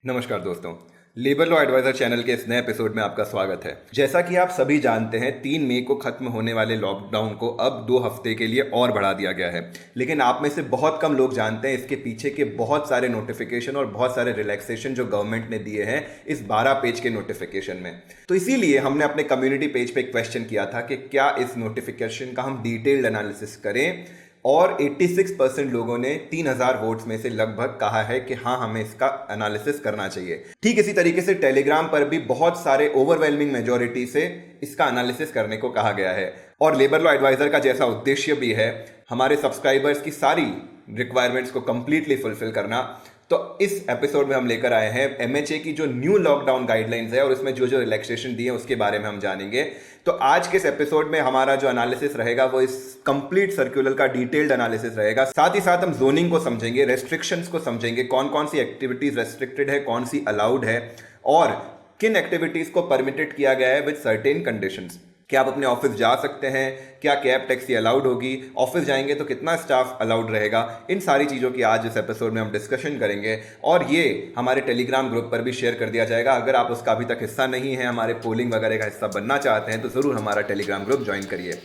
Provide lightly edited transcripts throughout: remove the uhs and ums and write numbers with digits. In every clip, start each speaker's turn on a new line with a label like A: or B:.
A: नमस्कार दोस्तों। Labour law adviser channel के इस नए एपिसोड में आपका स्वागत है। जैसा कि आप सभी जानते हैं, 3 मई को खत्म होने वाले लॉकडाउन को अब 2 हफ्ते के लिए और बढ़ा दिया गया है। लेकिन आप में से बहुत कम लोग जानते हैं इसके पीछे के बहुत सारे नोटिफिकेशन और बहुत सारे रिलैक्सेशन जो गवर्नमेंट ने दिए हैं इस 12 पेज के नोटिफिकेशन में। तो इसीलिए हमने अपने कम्युनिटी पेज पे एक क्वेश्चन किया था कि क्या इस नोटिफिकेशन का हम डिटेल्ड एनालिसिस करें, और 86% लोगों ने 3000 वोट्स में से लगभग कहा है कि हाँ, हमें इसका एनालिसिस करना चाहिए। ठीक इसी तरीके से टेलीग्राम पर भी बहुत सारे ओवरवेलमिंग मेजॉरिटी से इसका एनालिसिस करने को कहा गया है। और लेबर लॉ एडवाइजर का जैसा उद्देश्य भी है हमारे सब्सक्राइबर्स की सारी रिक्वायरमेंट्स को कंप्लीटली फुलफिल करना, तो इस एपिसोड में हम लेकर आए हैं एमएचए की जो न्यू लॉकडाउन गाइडलाइंस है और उसमें जो जो रिलैक्सेशन दिए हैं उसके बारे में हम जानेंगे। तो आज के इस एपिसोड में हमारा जो एनालिसिस रहेगा वो इस कंप्लीट सर्कुलर का डिटेल्ड एनालिसिस रहेगा। साथ ही साथ हम जोनिंग को समझेंगे, रेस्ट्रिक्शंस को समझेंगे, कौन कौन सी एक्टिविटीज रेस्ट्रिक्टेड है, कौन सी अलाउड है और किन एक्टिविटीज को परमिटेड किया गया है विद सर्टेन कंडीशंस। क्या आप अपने ऑफिस जा सकते हैं, क्या कैब टैक्सी अलाउड होगी, ऑफिस जाएंगे तो कितना स्टाफ अलाउड रहेगा, इन सारी चीज़ों की आज इस एपिसोड में हम डिस्कशन करेंगे। और ये हमारे टेलीग्राम ग्रुप पर भी शेयर कर दिया जाएगा। अगर आप उसका अभी तक हिस्सा नहीं है, हमारे पोलिंग वगैरह का हिस्सा बनना चाहते हैं, तो ज़रूर हमारा टेलीग्राम ग्रुप ज्वाइन करिए।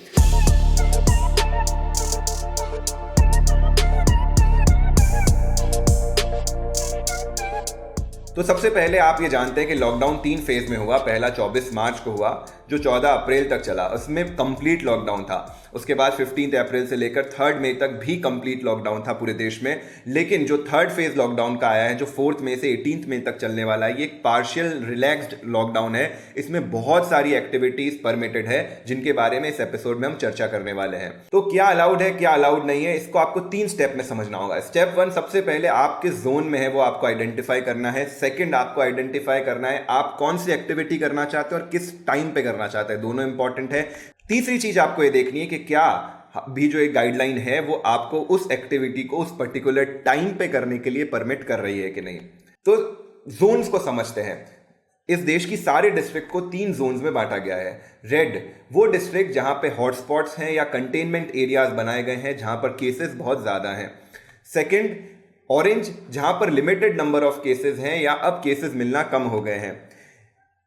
A: तो सबसे पहले आप ये जानते हैं कि लॉकडाउन 3 फेज में हुआ। पहला 24 मार्च को हुआ जो 14 अप्रैल तक चला, उसमें कंप्लीट लॉकडाउन था। उसके बाद 15 अप्रैल से लेकर 3 मई तक भी कंप्लीट लॉकडाउन था पूरे देश में। लेकिन जो थर्ड फेज लॉकडाउन का आया है, जो 4 मई से 18 मई तक चलने वाला है, ये एक पार्शियल रिलैक्स्ड लॉकडाउन है। इसमें बहुत सारी एक्टिविटीज परमिटेड है जिनके बारे में इस एपिसोड में हम चर्चा करने वाले हैं। तो क्या अलाउड है, क्या अलाउड नहीं है, इसको आपको 3 स्टेप में समझना होगा। स्टेप 1, सबसे पहले आप किस जोन में है वो आपको आइडेंटिफाई करना है। सेकंड, आपको आइडेंटिफाई करना है आप कौन सी एक्टिविटी करना चाहते हैं और किस टाइम पे करना चाहते हैं, दोनों इंपॉर्टेंट है। तीसरी चीज आपको ये देखनी है कि क्या भी जो एक गाइडलाइन है वो आपको उस एक्टिविटी को उस पर्टिकुलर टाइम पे करने के लिए परमिट कर रही है कि नहीं। तो जोन्स को समझते हैं। इस देश की सारे डिस्ट्रिक्ट को 3 जोन्स में बांटा गया है। रेड वो डिस्ट्रिक्ट जहां पे हॉटस्पॉट्स हैं या कंटेनमेंट एरियाज बनाए गए हैं जहां पर केसेस बहुत ज्यादा हैं। सेकंड, ऑरेंज जहां पर लिमिटेड नंबर ऑफ केसेस हैं या अब केसेस मिलना कम हो गए हैं।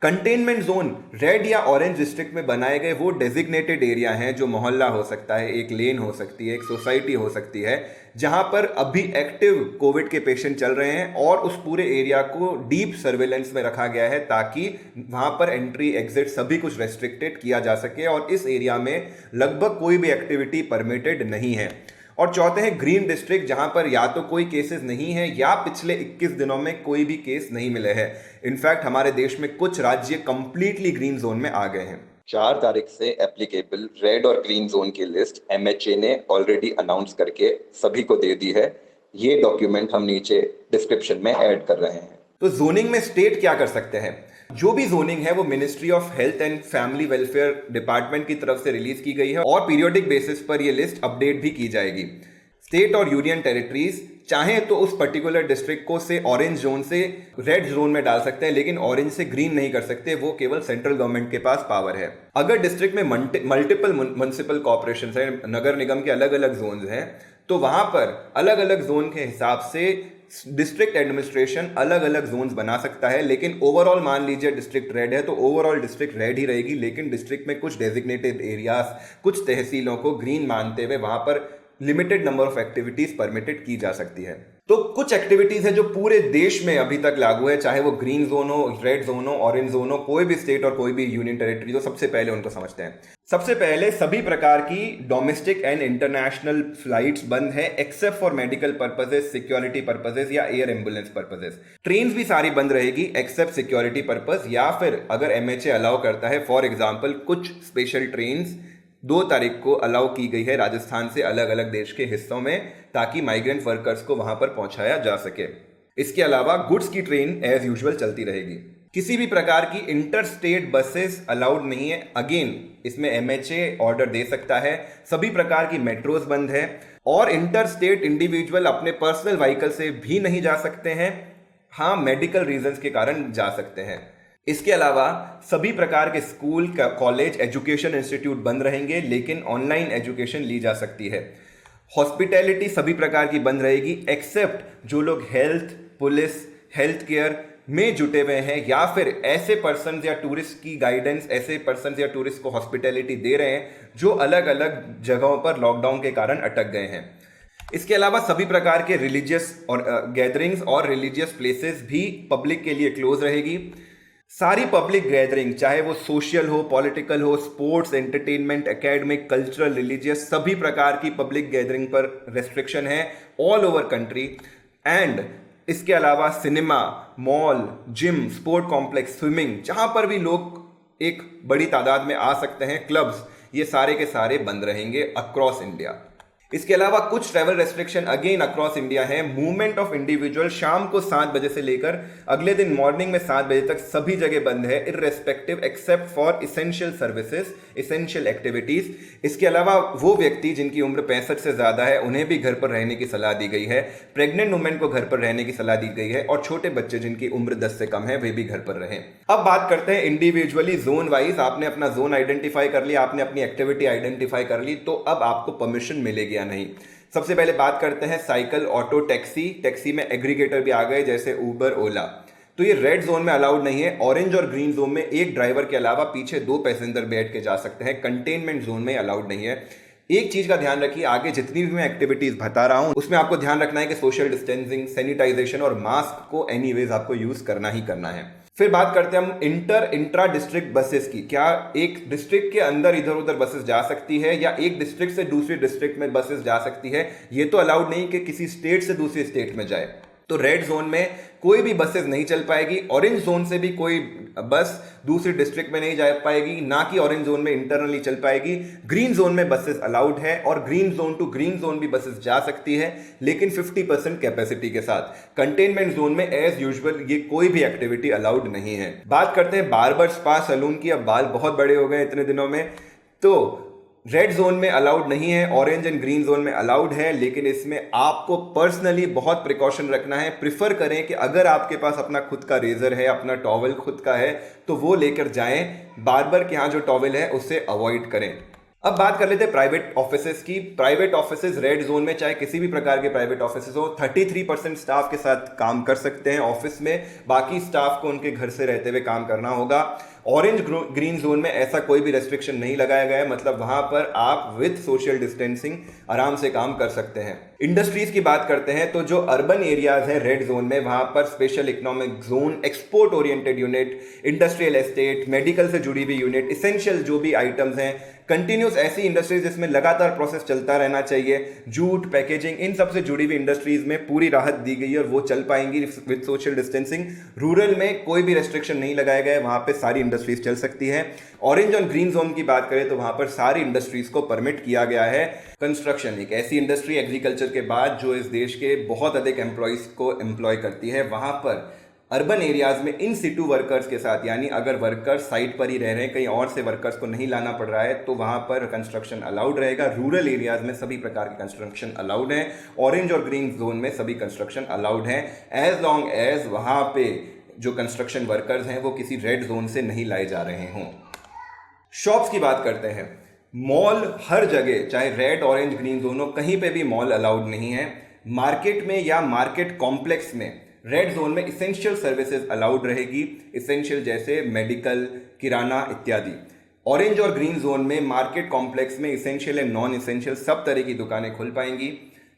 A: कंटेनमेंट जोन रेड या ऑरेंज डिस्ट्रिक्ट में बनाए गए वो डेजिग्नेटेड एरिया हैं, जो मोहल्ला हो सकता है, एक लेन हो सकती है, एक सोसाइटी हो सकती है, जहां पर अभी एक्टिव कोविड के पेशेंट चल रहे हैं और उस पूरे एरिया को डीप सर्वेलेंस में रखा गया है ताकि वहां पर एंट्री एग्जिट सभी कुछ रेस्ट्रिक्टेड किया जा सके और इस एरिया में लगभग कोई भी एक्टिविटी परमिटेड नहीं है। और चौथे हैं ग्रीन डिस्ट्रिक्ट, जहां पर या तो कोई केसेस नहीं है या पिछले 21 दिनों में कोई भी केस नहीं मिले हैं। इनफैक्ट हमारे देश में कुछ राज्य कंप्लीटली ग्रीन जोन में आ गए हैं।
B: 4 तारीख से एप्लीकेबल रेड और ग्रीन जोन की लिस्ट एमएचए ने ऑलरेडी अनाउंस करके सभी को दे दी है। ये डॉक्यूमेंट हम नीचे डिस्क्रिप्शन में ऐड कर रहे हैं।
A: तो जोनिंग में स्टेट क्या कर सकते हैं? जो भी जोनिंग है वो ministry of health and family welfare department की तरफ से रिलीज की गई है और पीरियोडिक बेसिस पर ये लिस्ट अपडेट भी की जाएगी। स्टेट और यूनियन टेरिटरीज चाहे तो उस पर्टिकुलर डिस्ट्रिक्ट को से ऑरेंज जोन से रेड जोन में डाल सकते हैं, लेकिन ऑरेंज से ग्रीन नहीं कर सकते। वो केवल सेंट्रल गवर्नमेंट के पास पावर है। अगर डिस्ट्रिक्ट में मल्टीपल म्युनिसिपल कॉर्पोरेशन है, नगर निगम के अलग अलग जोन हैं, तो वहां पर अलग अलग जोन के हिसाब से डिस्ट्रिक्ट एडमिनिस्ट्रेशन अलग अलग जोन्स बना सकता है। लेकिन ओवरऑल मान लीजिए डिस्ट्रिक्ट रेड है तो ओवरऑल डिस्ट्रिक्ट रेड ही रहेगी, लेकिन डिस्ट्रिक्ट में कुछ डेजिग्नेटेड एरियाज, कुछ तहसीलों को ग्रीन मानते हुए वहां पर limited number of activities permitted की जा सकती है। तो कुछ एक्टिविटीज है जो पूरे देश में अभी तक लागू है, चाहे वो ग्रीन जोन हो, रेड जोन हो, ऑरेंज जोन हो, कोई भी स्टेट और कोई भी यूनियन टेरिटरी हो। सबसे पहले उनको समझते हैं। सबसे पहले सभी प्रकार की डोमेस्टिक एंड इंटरनेशनल फ्लाइट्स बंद है except for medical purposes, security purposes या एयर एम्बुलेंस पर्पसेस। ट्रेन्स भी सारी बंद रहेगी एक्सेप्ट सिक्योरिटी पर्पस या फिर अगर एमएचए अलाउ करता है। फॉर एग्जाम्पल कुछ स्पेशल ट्रेन्स 2 तारीख को अलाउ की गई है राजस्थान से अलग अलग देश के हिस्सों में, ताकि माइग्रेंट वर्कर्स को वहां पर पहुंचाया जा सके। इसके अलावा गुड्स की ट्रेन एज यूजुअल चलती रहेगी। किसी भी प्रकार की इंटर स्टेट बसेस अलाउड नहीं है। अगेन इसमें एमएचए ऑर्डर दे सकता है। सभी प्रकार की मेट्रोज बंद है और इंटर स्टेट इंडिविजुअल अपने पर्सनल व्हीकल से भी नहीं जा सकते हैं। हाँ, मेडिकल रीजंस के कारण जा सकते हैं। इसके अलावा सभी प्रकार के स्कूल, कॉलेज, एजुकेशन इंस्टीट्यूट बंद रहेंगे, लेकिन ऑनलाइन एजुकेशन ली जा सकती है। हॉस्पिटैलिटी सभी प्रकार की बंद रहेगी एक्सेप्ट जो लोग हेल्थ, पुलिस, हेल्थ केयर, में जुटे हुए हैं, या फिर ऐसे पर्सन या टूरिस्ट की गाइडेंस, ऐसे पर्सन या टूरिस्ट को हॉस्पिटैलिटी दे रहे हैं जो अलग अलग जगहों पर लॉकडाउन के कारण अटक गए हैं। इसके अलावा सभी प्रकार के रिलीजियस और गैदरिंग्स और रिलीजियस प्लेसेस भी पब्लिक के लिए क्लोज रहेगी। सारी पब्लिक गैदरिंग, चाहे वो सोशल हो, पॉलिटिकल हो, sports, entertainment, academic, cultural, religious, सभी प्रकार की पब्लिक गैदरिंग पर रेस्ट्रिक्शन है ऑल ओवर कंट्री। एंड इसके अलावा cinema, mall, gym, sport complex, swimming, जहां पर भी लोग एक बड़ी तादाद में आ सकते हैं, क्लब्स, ये सारे के सारे बंद रहेंगे अक्रॉस इंडिया। इसके अलावा कुछ travel restriction again across India है। मूवमेंट ऑफ इंडिविजुअल शाम को 7 बजे से लेकर अगले दिन मॉर्निंग में 7 बजे तक सभी जगह बंद है, irrespective except for essential services, essential activities. इसके अलावा वो व्यक्ति जिनकी उम्र 65 से ज्यादा है उन्हें भी घर पर रहने की सलाह दी गई है, प्रेग्नेंट वुमेन को घर पर रहने की सलाह दी गई है, और छोटे बच्चे जिनकी उम्र 10 से कम है वे भी घर पर रहें। अब बात करते हैं इंडिविजुअली, जोन वाइज। आपने अपना जोन आइडेंटिफाई कर लिया, आपने अपनी एक्टिविटी आइडेंटिफाई कर ली, तो अब आपको परमिशन मिलेगी या नहीं। सबसे पहले बात करते हैं साइकिल, ऑटो, टैक्सी। टैक्सी में एग्रीगेटर भी आ गए जैसे उबर, ओला। तो ये रेड जोन में अलाउड नहीं है। ऑरेंज और ग्रीन जोन में एक ड्राइवर के अलावा पीछे 2 पैसेंजर बैठ के जा सकते हैं। कंटेनमेंट जोन में अलाउड नहीं है। एक चीज का ध्यान रखिए, आगे जितनी भी मैं एक्टिविटीज बता रहा हूं उसमें आपको ध्यान रखना है कि सोशल डिस्टेंसिंग, सैनिटाइजेशन और मास्क को एनीवेज आपको यूज करना ही करना है। फिर बात करते हैं हम इंट्रा डिस्ट्रिक्ट बसेस की। क्या एक डिस्ट्रिक्ट के अंदर इधर उधर बसेस जा सकती है, या एक डिस्ट्रिक्ट से दूसरी डिस्ट्रिक्ट में बसेस जा सकती है? ये तो अलाउड नहीं कि किसी स्टेट से दूसरी स्टेट में जाए। तो रेड जोन में कोई भी बसेस नहीं चल पाएगी। ऑरेंज जोन से भी कोई बस दूसरी डिस्ट्रिक्ट में नहीं जा पाएगी, ना कि ऑरेंज जोन में इंटरनली चल पाएगी। ग्रीन जोन में बसेस अलाउड है, और green zone to green zone भी बसेस जा सकती है, लेकिन 50% कैपेसिटी के साथ। कंटेनमेंट जोन में एज यूजुअल ये कोई भी एक्टिविटी अलाउड नहीं है। बात करते हैं बार्बर, स्पा, सलून की। अब बाल बहुत बड़े हो गए इतने दिनों में, तो रेड जोन में अलाउड नहीं है, ऑरेंज एंड ग्रीन जोन में अलाउड है, लेकिन इसमें आपको पर्सनली बहुत प्रिकॉशन रखना है। प्रिफर करें कि अगर आपके पास अपना खुद का रेजर है, अपना टॉवल खुद का है, तो वो लेकर जाएं। बार्बर के यहाँ जो टॉवल है उससे अवॉइड करें। अब बात कर लेते हैं प्राइवेट ऑफिसेज की। प्राइवेट ऑफिसेज रेड जोन में, चाहे किसी भी प्रकार के प्राइवेट ऑफिसेज हो, 33% स्टाफ के साथ काम कर सकते हैं ऑफिस में। बाकी स्टाफ को उनके घर से रहते हुए काम करना होगा। ऑरेंज ग्रीन जोन में ऐसा कोई भी रेस्ट्रिक्शन नहीं लगाया गया है, मतलब वहां पर आप विद सोशल डिस्टेंसिंग आराम से काम कर सकते हैं। इंडस्ट्रीज की बात करते हैं तो जो अर्बन एरियाज हैं रेड जोन में, वहां पर special economic zone, export oriented unit, industrial estate, medical से जुड़ी हुई यूनिट, इसेंशियल जो भी आइटम्स हैं, कंटिन्यूस ऐसी इंडस्ट्रीज जिसमें लगातार प्रोसेस चलता रहना चाहिए, जूट, पैकेजिंग, इन सब से जुड़ी हुई इंडस्ट्रीज में पूरी राहत दी गई है और वो चल पाएंगी विद सोशल डिस्टेंसिंग। रूरल में कोई भी रेस्ट्रिक्शन नहीं लगाया गया है, वहां पे सारी इंडस्ट्रीज चल सकती है। ऑरेंज और ग्रीन जोन की बात करें तो वहां पर सारी इंडस्ट्रीज को परमिट किया गया है। कंस्ट्रक्शन एक ऐसी इंडस्ट्री एग्रीकल्चर के बाद जो इस देश के बहुत अधिक एम्प्लॉयज को एम्प्लॉय करती है, वहां पर अर्बन एरियाज में इन सिटू वर्कर्स के साथ, यानी अगर वर्कर्स साइट पर ही रह रहे हैं, कहीं और से वर्कर्स को नहीं लाना पड़ रहा है, तो वहां पर कंस्ट्रक्शन अलाउड रहेगा। रूरल एरियाज में सभी प्रकार के कंस्ट्रक्शन अलाउड है। ऑरेंज और ग्रीन जोन में सभी कंस्ट्रक्शन अलाउड है, एज लॉन्ग एज वहां पे जो कंस्ट्रक्शन वर्कर्स हैं वो किसी रेड जोन से नहीं लाए जा रहे हों। शॉप्स की बात करते हैं। मॉल हर जगह, चाहे रेड, ऑरेंज, ग्रीन दोनों, कहीं पे भी मॉल अलाउड नहीं है। मार्केट में या मार्केट कॉम्प्लेक्स में रेड जोन में इसेंशियल सर्विसेज अलाउड रहेगी, इसेंशियल जैसे मेडिकल, किराना इत्यादि। ऑरेंज और ग्रीन जोन में मार्केट कॉम्प्लेक्स में इसेंशियल एंड नॉन इसेंशियल सब तरह की दुकानें खुल पाएंगी।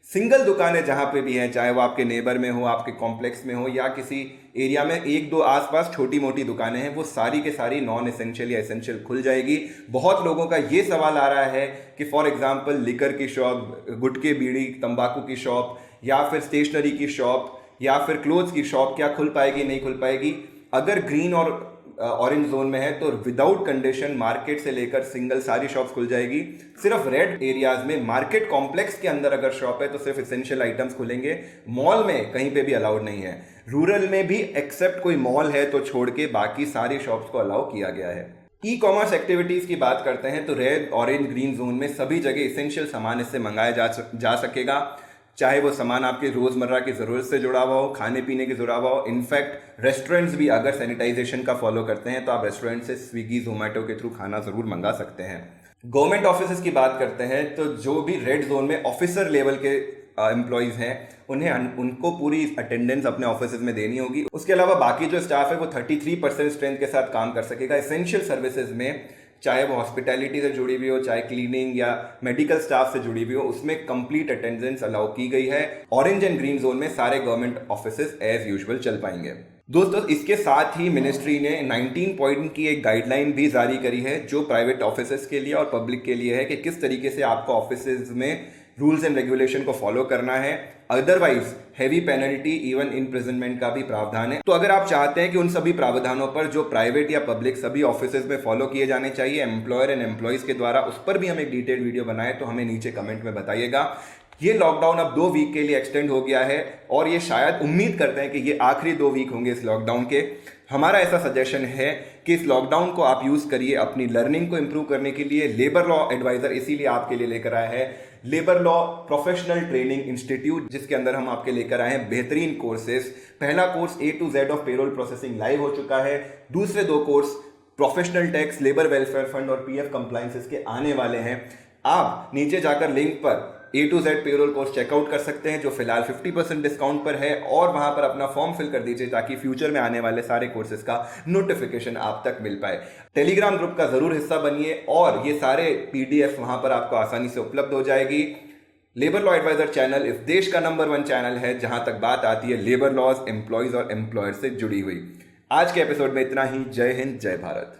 A: सिंगल दुकानें जहां पे भी हैं, चाहे वो आपके नेबर में हो, आपके कॉम्प्लेक्स में हो, या किसी एरिया में 1-2 आसपास छोटी मोटी दुकानें हैं, वो सारी के सारी नॉन एसेंशियल या एसेंशियल खुल जाएगी। बहुत लोगों का ये सवाल आ रहा है कि फॉर एग्जांपल लिकर की शॉप, गुटखे, बीड़ी, तंबाकू की शॉप, या फिर स्टेशनरी की शॉप, या फिर क्लोथ्स की शॉप क्या खुल पाएगी, नहीं खुल पाएगी? अगर ग्रीन और ऑरेंज जोन में है तो विदाउट कंडीशन मार्केट से लेकर सिंगल सारी शॉप्स खुल जाएगी। सिर्फ रेड एरियाज में मार्केट कॉम्प्लेक्स के अंदर अगर शॉप है तो सिर्फ एसेंशियल आइटम्स खुलेंगे। मॉल में कहीं पे भी अलाउड नहीं है। रूरल में भी एक्सेप्ट कोई मॉल है तो छोड़ के बाकी सारी शॉप्स को अलाउ किया गया है। ई कॉमर्स एक्टिविटीज की बात करते हैं तो रेड, ऑरेंज, ग्रीन जोन में सभी जगह इसेंशियल सामान इससे मंगाया जा सकेगा, चाहे वो सामान आपके रोजमर्रा की जरूरत से जुड़ा हुआ हो, खाने पीने की जुड़ा हुआ हो। इनफैक्ट रेस्टोरेंट्स भी अगर सैनिटाइजेशन का फॉलो करते हैं तो आप रेस्टोरेंट से स्विगी, जोमेटो के थ्रू खाना जरूर मंगा सकते हैं। गवर्नमेंट ऑफिस की बात करते हैं तो जो भी रेड जोन में ऑफिसर लेवल के एम्प्लॉयज़ हैं उनको पूरी अटेंडेंस अपने ऑफिस में देनी होगी। उसके अलावा बाकी जो स्टाफ है वो 33% स्ट्रेंथ के साथ काम कर सकेगा। एसेंशियल सर्विसेज में, चाहे वो हॉस्पिटैलिटी से जुड़ी हुई हो, चाहे क्लीनिंग या मेडिकल स्टाफ से जुड़ी हुई हो, उसमें कंप्लीट अटेंडेंस अलाउ की गई है। ऑरेंज एंड ग्रीन जोन में सारे गवर्नमेंट ऑफिसेज एज यूजुअल चल पाएंगे। दोस्तों, इसके साथ ही मिनिस्ट्री ने 19 पॉइंट की एक गाइडलाइन भी जारी करी है जो प्राइवेट ऑफिसेज के लिए और पब्लिक के लिए है कि किस तरीके से आपको ऑफिसेज में रूल्स एंड रेगुलेशन को फॉलो करना है। Otherwise heavy penalty, even imprisonment का भी प्रावधान है। तो अगर आप चाहते हैं कि उन सभी प्रावधानों पर जो प्राइवेट या पब्लिक सभी ऑफिसेज में फॉलो किए जाने चाहिए एम्प्लॉयर एंड एम्प्लॉयज के द्वारा, उस पर भी हम एक डिटेल्ड वीडियो बनाए तो हमें नीचे कमेंट में बताइएगा। ये लॉकडाउन अब 2 वीक के लिए एक्सटेंड हो गया है और ये शायद उम्मीद करते हैं कि ये आखिरी 2 वीक होंगे इस लॉकडाउन के। हमारा ऐसा सजेशन है कि इस लॉकडाउन को आप यूज करिए अपनी लर्निंग को इंप्रूव करने के लिए। लेबर लॉ एडवाइजर इसीलिए आपके लिए लेकर आया है labour law professional training institute, जिसके अंदर हम आपके लेकर आए हैं बेहतरीन कोर्सेज। पहला course A to Z of payroll processing live हो चुका है। दूसरे 2 course professional tax, labour welfare fund और PF कंप्लायंसेस के आने वाले हैं। आप नीचे जाकर लिंक पर A to Z payroll course checkout कर सकते हैं जो फिलहाल 50% डिस्काउंट पर है, और वहां पर अपना फॉर्म फिल कर दीजिए ताकि फ्यूचर में आने वाले सारे कोर्सेज का नोटिफिकेशन आप तक मिल पाए। टेलीग्राम ग्रुप का जरूर हिस्सा बनिए और ये सारे PDF वहां पर आपको आसानी से उपलब्ध हो जाएगी। लेबर लॉ एडवाइजर चैनल इस देश का नंबर 1 चैनल है जहां तक बात आती है लेबर लॉज, एम्प्लॉयज और एम्प्लॉयर से जुड़ी हुई। आज के एपिसोड में इतना ही। जय हिंद, जय भारत।